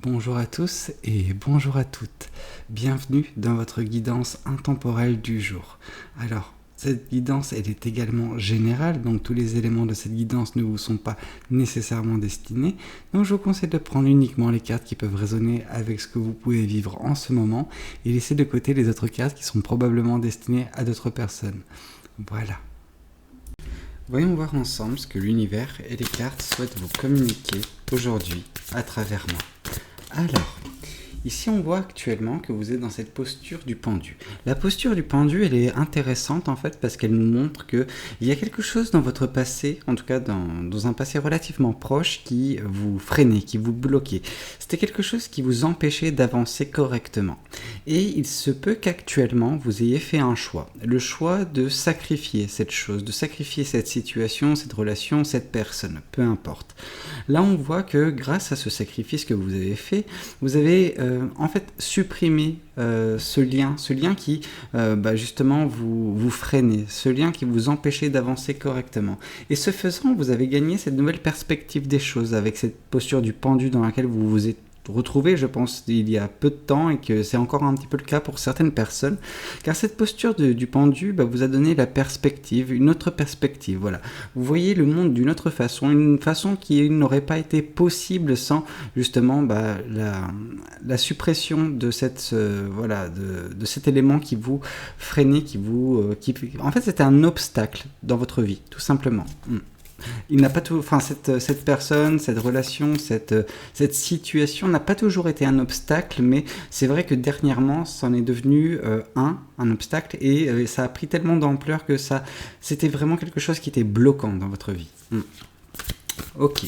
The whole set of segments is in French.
Bonjour à tous et bonjour à toutes. Bienvenue dans votre guidance intemporelle du jour. Alors, cette guidance, elle est également générale, donc tous les éléments de cette guidance ne vous sont pas nécessairement destinés. Donc je vous conseille de prendre uniquement les cartes qui peuvent résonner avec ce que vous pouvez vivre en ce moment et laisser de côté les autres cartes qui sont probablement destinées à d'autres personnes. Voilà. Voyons voir ensemble ce que l'univers et les cartes souhaitent vous communiquer aujourd'hui à travers moi. Alors, ici on voit actuellement que vous êtes dans cette posture du pendu. La posture du pendu, elle est intéressante en fait parce qu'elle nous montre qu'il y a quelque chose dans votre passé, en tout cas dans un passé relativement proche, qui vous freinait, qui vous bloquait. C'était quelque chose qui vous empêchait d'avancer correctement. Et il se peut qu'actuellement vous ayez fait un choix. Le choix de sacrifier cette chose, de sacrifier cette situation, cette relation, cette personne, peu importe. Là on voit que grâce à ce sacrifice que vous avez fait, vous avez en fait supprimé ce lien qui justement vous freinait, ce lien qui vous empêchait d'avancer correctement. Et ce faisant, vous avez gagné cette nouvelle perspective des choses avec cette posture du pendu dans laquelle vous vous êtes retrouvé, je pense, il y a peu de temps et que c'est encore un petit peu le cas pour certaines personnes, car cette posture du pendu vous a donné la perspective, une autre perspective, voilà. Vous voyez le monde d'une autre façon, une façon qui n'aurait pas été possible sans justement la suppression de cette de cet élément qui vous freinait, en fait c'était un obstacle dans votre vie, tout simplement. Il n'a pas tout, enfin cette personne, cette relation, cette situation n'a pas toujours été un obstacle, mais c'est vrai que dernièrement, c'en est devenu un obstacle et ça a pris tellement d'ampleur que c'était vraiment quelque chose qui était bloquant dans votre vie. Ok.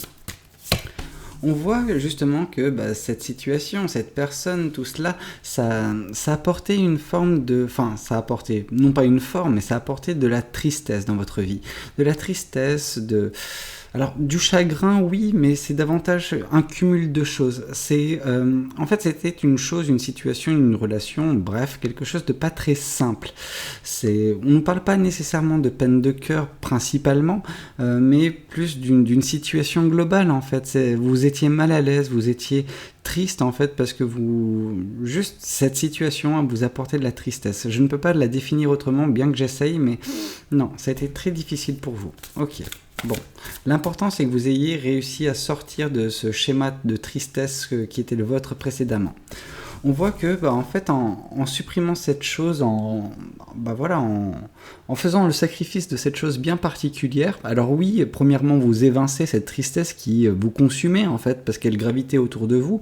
On voit justement que cette situation, cette personne, tout cela, ça a apporté une forme de... Enfin, ça a apporté, non pas une forme, mais ça a apporté de la tristesse dans votre vie. De la tristesse, Alors, du chagrin, oui, mais c'est davantage un cumul de choses. En fait, c'était une chose, une situation, une relation, bref, quelque chose de pas très simple. On ne parle pas nécessairement de peine de cœur principalement, mais plus d'une situation globale, en fait. Vous étiez mal à l'aise, vous étiez triste en fait parce que juste cette situation vous apportait de la tristesse. Je ne peux pas la définir autrement bien que j'essaye, mais non, ça a été très difficile pour vous. Ok. Bon, l'important c'est que vous ayez réussi à sortir de ce schéma de tristesse qui était le vôtre précédemment. On voit que en fait en supprimant cette chose, en faisant le sacrifice de cette chose bien particulière, alors oui, premièrement vous évincez cette tristesse qui vous consumait en fait parce qu'elle gravitait autour de vous,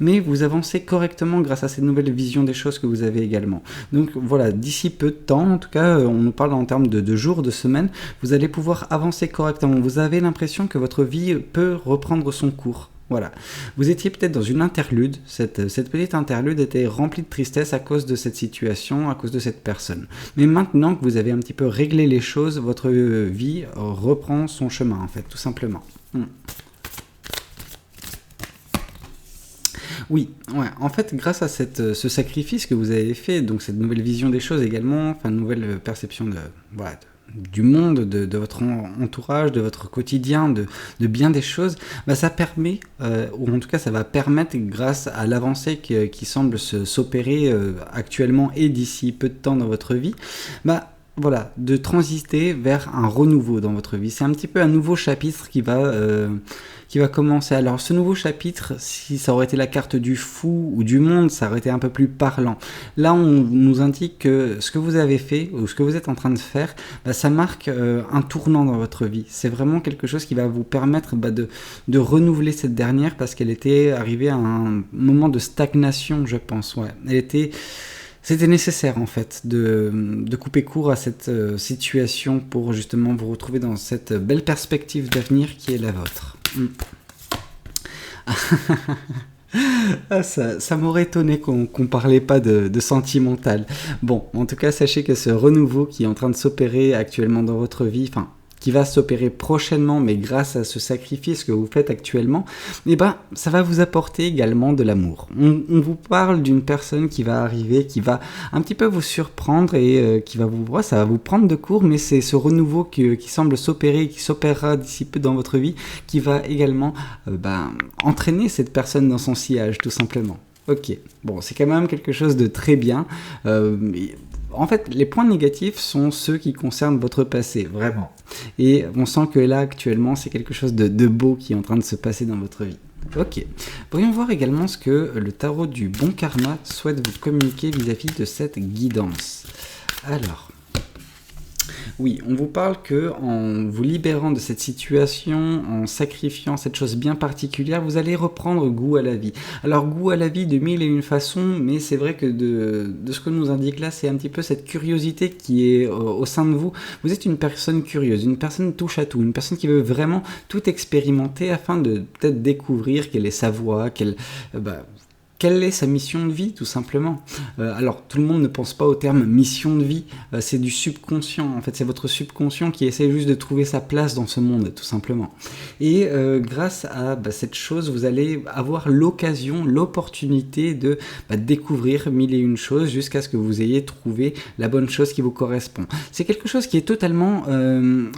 mais vous avancez correctement grâce à cette nouvelle vision des choses que vous avez également. Donc voilà, d'ici peu de temps, en tout cas on nous parle en termes de jours, de semaines, vous allez pouvoir avancer correctement. Vous avez l'impression que votre vie peut reprendre son cours. Voilà. Vous étiez peut-être dans une interlude, cette petite interlude était remplie de tristesse à cause de cette situation, à cause de cette personne. Mais maintenant que vous avez un petit peu réglé les choses, votre vie reprend son chemin en fait, tout simplement. Oui, ouais. En fait, grâce à ce sacrifice que vous avez fait, donc cette nouvelle vision des choses également, enfin une nouvelle perception du monde, de votre entourage, de votre quotidien, de bien des choses, ça permet, ou en tout cas ça va permettre, grâce à l'avancée qui semble s'opérer actuellement et d'ici peu de temps dans votre vie, de transiter vers un renouveau dans votre vie. C'est un petit peu un nouveau chapitre qui va commencer. Alors ce nouveau chapitre, si ça aurait été la carte du fou ou du monde, ça aurait été un peu plus parlant. Là on nous indique que ce que vous avez fait ou ce que vous êtes en train de faire, ça marque un tournant dans votre vie. C'est vraiment quelque chose qui va vous permettre de renouveler cette dernière parce qu'elle était arrivée à un moment de stagnation, je pense. Ouais. C'était nécessaire en fait de couper court à cette situation pour justement vous retrouver dans cette belle perspective d'avenir qui est la vôtre. Ça m'aurait étonné qu'on parlait pas de sentimental. Bon, en tout cas, sachez que ce renouveau qui est en train de s'opérer actuellement dans votre vie, qui va s'opérer prochainement, mais grâce à ce sacrifice que vous faites actuellement, eh ben, ça va vous apporter également de l'amour. On vous parle d'une personne qui va arriver, qui va un petit peu vous surprendre et qui va vous voir, ça va vous prendre de court, mais c'est ce renouveau qui semble s'opérer, qui s'opérera d'ici peu dans votre vie, qui va également entraîner cette personne dans son sillage, tout simplement. Ok, bon, c'est quand même quelque chose de très bien. En fait, les points négatifs sont ceux qui concernent votre passé, vraiment. Et on sent que là, actuellement, c'est quelque chose de beau qui est en train de se passer dans votre vie. Ok. Pourrions voir également ce que le tarot du bon karma souhaite vous communiquer vis-à-vis de cette guidance. Alors... Oui, on vous parle que en vous libérant de cette situation, en sacrifiant cette chose bien particulière, vous allez reprendre goût à la vie. Alors goût à la vie de mille et une façons, mais c'est vrai que de ce que nous indique là, c'est un petit peu cette curiosité qui est au sein de vous. Vous êtes une personne curieuse, une personne touche à tout, une personne qui veut vraiment tout expérimenter afin de peut-être découvrir quelle est sa voie, quelle est sa mission de vie, tout simplement. Alors, tout le monde ne pense pas au terme mission de vie, c'est du subconscient, en fait, c'est votre subconscient qui essaie juste de trouver sa place dans ce monde, tout simplement. Et grâce à cette chose, vous allez avoir l'occasion, l'opportunité de découvrir mille et une choses jusqu'à ce que vous ayez trouvé la bonne chose qui vous correspond. C'est quelque chose qui est totalement,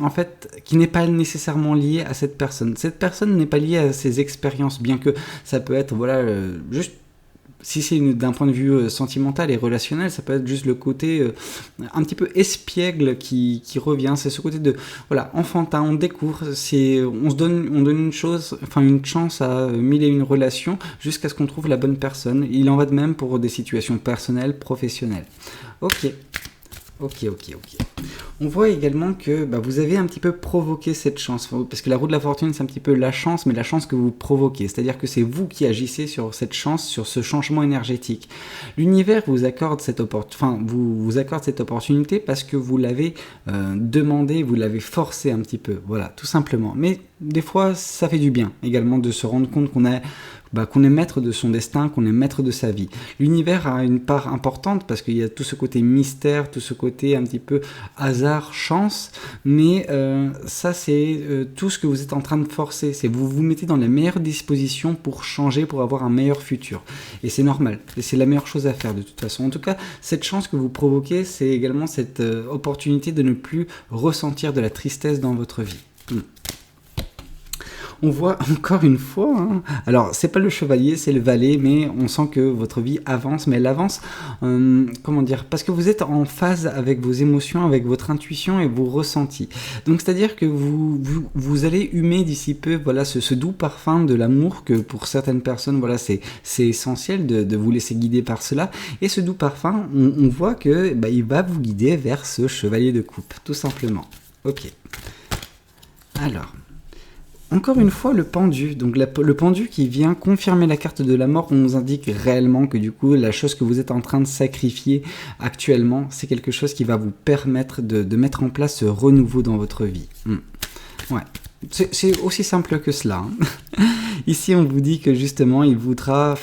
en fait, qui n'est pas nécessairement lié à cette personne. Cette personne n'est pas liée à ses expériences, bien que ça peut être, juste... Si c'est d'un point de vue sentimental et relationnel, ça peut être juste le côté un petit peu espiègle qui revient. C'est ce côté de enfantin, on découvre, on donne une chance à mille et une relations jusqu'à ce qu'on trouve la bonne personne. Il en va de même pour des situations personnelles, professionnelles. Ok. On voit également que vous avez un petit peu provoqué cette chance, parce que la roue de la fortune c'est un petit peu la chance, mais la chance que vous provoquez, c'est-à-dire que c'est vous qui agissez sur cette chance, sur ce changement énergétique. L'univers vous accorde cette opportunité parce que vous l'avez demandé, vous l'avez forcé un petit peu, voilà, tout simplement. Mais des fois ça fait du bien également de se rendre compte qu'on est maître de son destin, qu'on est maître de sa vie. L'univers a une part importante parce qu'il y a tout ce côté mystère, tout ce côté un petit peu hasard, chance, mais ça c'est tout ce que vous êtes en train de forcer, c'est vous vous mettez dans les meilleures dispositions pour changer, pour avoir un meilleur futur. Et c'est normal, et c'est la meilleure chose à faire de toute façon. En tout cas, cette chance que vous provoquez, c'est également cette opportunité de ne plus ressentir de la tristesse dans votre vie. On voit encore une fois, alors c'est pas le chevalier, c'est le valet, mais on sent que votre vie avance, mais elle avance, parce que vous êtes en phase avec vos émotions, avec votre intuition et vos ressentis. Donc c'est-à-dire que vous allez humer d'ici peu, ce doux parfum de l'amour que pour certaines personnes, c'est essentiel de vous laisser guider par cela. Et ce doux parfum, on voit que il va vous guider vers ce chevalier de coupe, tout simplement. Ok. Alors... Encore une fois, le pendu. Donc le pendu qui vient confirmer la carte de la mort, on nous indique réellement que du coup, la chose que vous êtes en train de sacrifier actuellement, c'est quelque chose qui va vous permettre de mettre en place ce renouveau dans votre vie. Ouais. C'est aussi simple que cela. Ici, on vous dit que justement, il faudra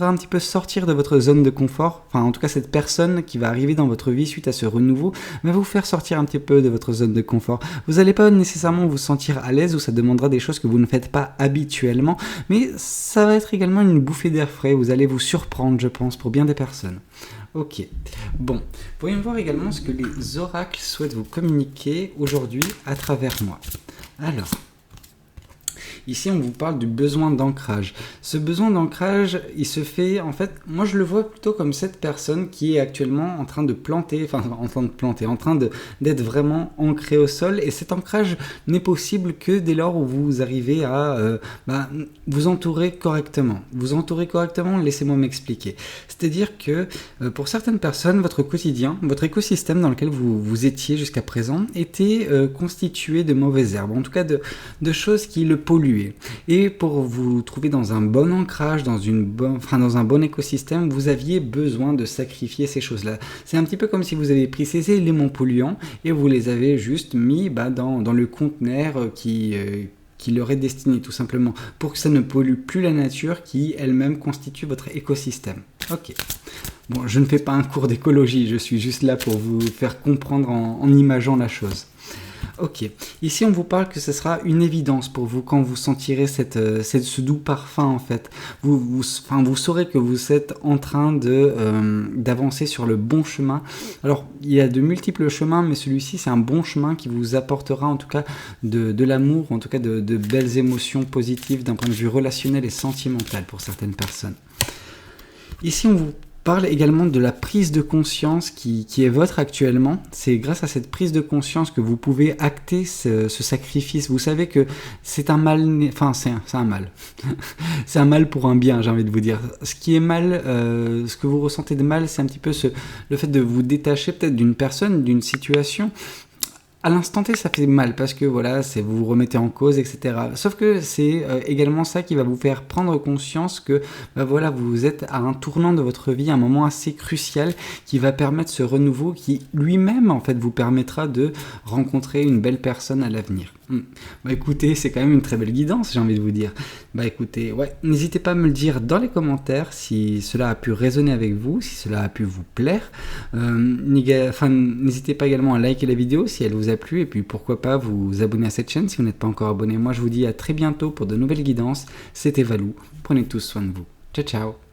un petit peu sortir de votre zone de confort. En tout cas, cette personne qui va arriver dans votre vie suite à ce renouveau va vous faire sortir un petit peu de votre zone de confort. Vous n'allez pas nécessairement vous sentir à l'aise ou ça demandera des choses que vous ne faites pas habituellement, mais ça va être également une bouffée d'air frais. Vous allez vous surprendre, je pense, pour bien des personnes. Ok. Bon, pourrions voir également ce que les oracles souhaitent vous communiquer aujourd'hui à travers moi. Alors... Ici, on vous parle du besoin d'ancrage. Ce besoin d'ancrage, il se fait, en fait, moi je le vois plutôt comme cette personne qui est actuellement en train de planter, en train d'être vraiment ancré au sol. Et cet ancrage n'est possible que dès lors où vous arrivez à vous entourer correctement. Vous entourer correctement, laissez-moi m'expliquer. C'est-à-dire que pour certaines personnes, votre quotidien, votre écosystème dans lequel vous étiez jusqu'à présent était constitué de mauvaises herbes, en tout cas de choses qui le polluent. Et pour vous trouver dans un bon ancrage, dans un bon écosystème, vous aviez besoin de sacrifier ces choses-là. C'est un petit peu comme si vous avez pris ces éléments polluants et vous les avez juste mis dans le conteneur qui leur est destiné, tout simplement, pour que ça ne pollue plus la nature qui elle-même constitue votre écosystème. Ok. Bon, je ne fais pas un cours d'écologie, je suis juste là pour vous faire comprendre en imageant la chose. Ok, ici on vous parle que ce sera une évidence pour vous quand vous sentirez ce doux parfum en fait. Vous saurez que vous êtes en train d'avancer sur le bon chemin. Alors il y a de multiples chemins, mais celui-ci c'est un bon chemin qui vous apportera en tout cas de l'amour, en tout cas de belles émotions positives d'un point de vue relationnel et sentimental pour certaines personnes. Ici on vous parle également de la prise de conscience qui est votre actuellement. C'est grâce à cette prise de conscience que vous pouvez acter ce sacrifice. Vous savez que c'est un mal, enfin c'est un mal. C'est un mal pour un bien, j'ai envie de vous dire. Ce qui est mal, ce que vous ressentez de mal, c'est un petit peu le fait de vous détacher peut-être d'une personne, d'une situation. À l'instant T, ça fait mal parce que voilà, vous vous remettez en cause, etc. Sauf que c'est également ça qui va vous faire prendre conscience que voilà, vous êtes à un tournant de votre vie, un moment assez crucial qui va permettre ce renouveau qui lui-même en fait vous permettra de rencontrer une belle personne à l'avenir. Écoutez, c'est quand même une très belle guidance, j'ai envie de vous dire. Écoutez, ouais, n'hésitez pas à me le dire dans les commentaires si cela a pu résonner avec vous, si cela a pu vous plaire. N'hésitez pas également à liker la vidéo si elle vous a plu et puis pourquoi pas vous abonner à cette chaîne si vous n'êtes pas encore abonné. Moi je vous dis à très bientôt pour de nouvelles guidances. C'était Valou, prenez tous soin de vous. Ciao ciao.